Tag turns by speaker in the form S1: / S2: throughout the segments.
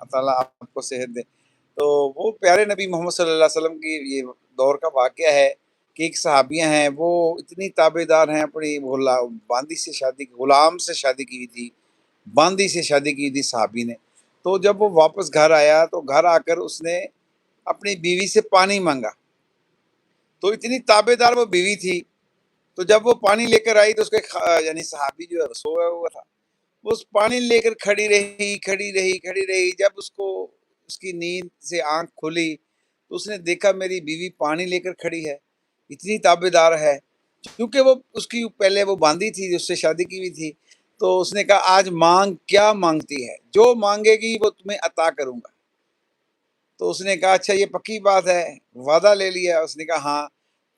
S1: تعالیٰ آپ کو صحت دے۔ تو وہ پیارے نبی محمد صلی اللہ علیہ وسلم کی یہ دور کا واقعہ ہے کہ ایک صحابیہ ہیں، وہ اتنی تابع دار ہیں، اپنی باندی سے شادی، غلام سے شادی کی ہوئی تھی، باندی سے شادی کی تھی صحابی نے۔ تو جب وہ واپس گھر آیا تو گھر آ کر اس نے اپنی بیوی سے پانی مانگا، تو اتنی تابع دار وہ بیوی تھی، تو جب وہ پانی لے کر آئی تو اس کے یعنی صحابی جو ہے سویا ہوا تھا، وہ اس پانی لے کر کھڑی رہی کھڑی رہی کھڑی رہی، جب اس کو اس کی نیند سے آنکھ کھلی تو اس نے دیکھا میری بیوی پانی لے کر کھڑی ہے، اتنی تابع دار ہے، کیونکہ وہ اس کی پہلے وہ باندھی تھی، اس سے شادی کی ہوئی تھی۔ تو اس نے کہا آج مانگ، کیا مانگتی ہے؟ جو مانگے گی وہ تمہیں عطا کروں گا۔ تو اس نے کہا اچھا یہ پکی بات ہے، وعدہ لے لیا؟ اس نے کہا ہاں۔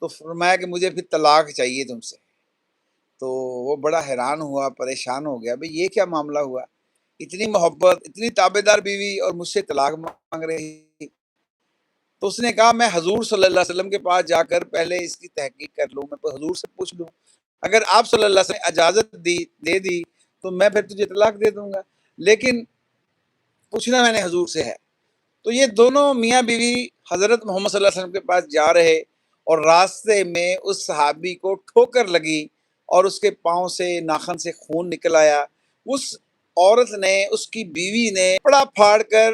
S1: تو فرمایا کہ مجھے پھر طلاق چاہیے تم سے۔ تو وہ بڑا حیران ہوا، پریشان ہو گیا، بھئی یہ کیا معاملہ ہوا، اتنی محبت، اتنی تابع دار بیوی اور مجھ سے طلاق مانگ رہی۔ تو اس نے کہا میں حضور صلی اللہ علیہ وسلم کے پاس جا کر پہلے اس کی تحقیق کر لوں، میں حضور سے پوچھ لوں، اگر آپ صلی اللہ علیہ وسلم نے اجازت دے دی تو میں پھر تجھے طلاق دے دوں گا، لیکن پوچھنا میں نے حضور سے ہے۔ تو یہ دونوں میاں بیوی حضرت محمد صلی اللہ علیہ وسلم کے پاس جا رہے، اور راستے میں اس صحابی کو ٹھوکر لگی اور اس کے پاؤں سے ناخن سے خون نکل آیا۔ اس عورت نے، اس کی بیوی نے کپڑا پھاڑ کر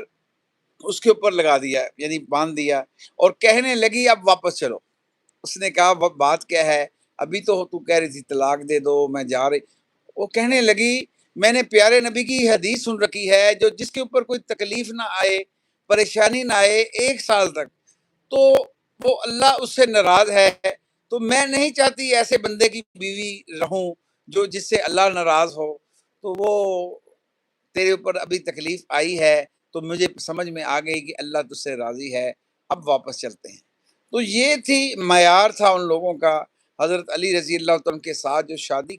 S1: اس کے اوپر لگا دیا، یعنی باندھ دیا، اور کہنے لگی اب واپس چلو۔ اس نے کہا بات کیا ہے؟ ابھی تو تو کہہ رہی تھی طلاق دے دو، میں جا رہی۔ وہ کہنے لگی میں نے پیارے نبی کی حدیث سن رکھی ہے، جو جس کے اوپر کوئی تکلیف نہ آئے، پریشانی نہ آئے 1 سال تک، تو وہ اللہ اس سے ناراض ہے۔ تو میں نہیں چاہتی ایسے بندے کی بیوی رہوں جو جس سے اللہ ناراض ہو۔ تو وہ تیرے اوپر ابھی تکلیف آئی ہے تو مجھے سمجھ میں آ گئی کہ اللہ تجھ سے راضی ہے، اب واپس چلتے ہیں۔ تو یہ تھی معیار تھا ان لوگوں کا، حضرت علی رضی اللہ عنہ کے ساتھ جو شادی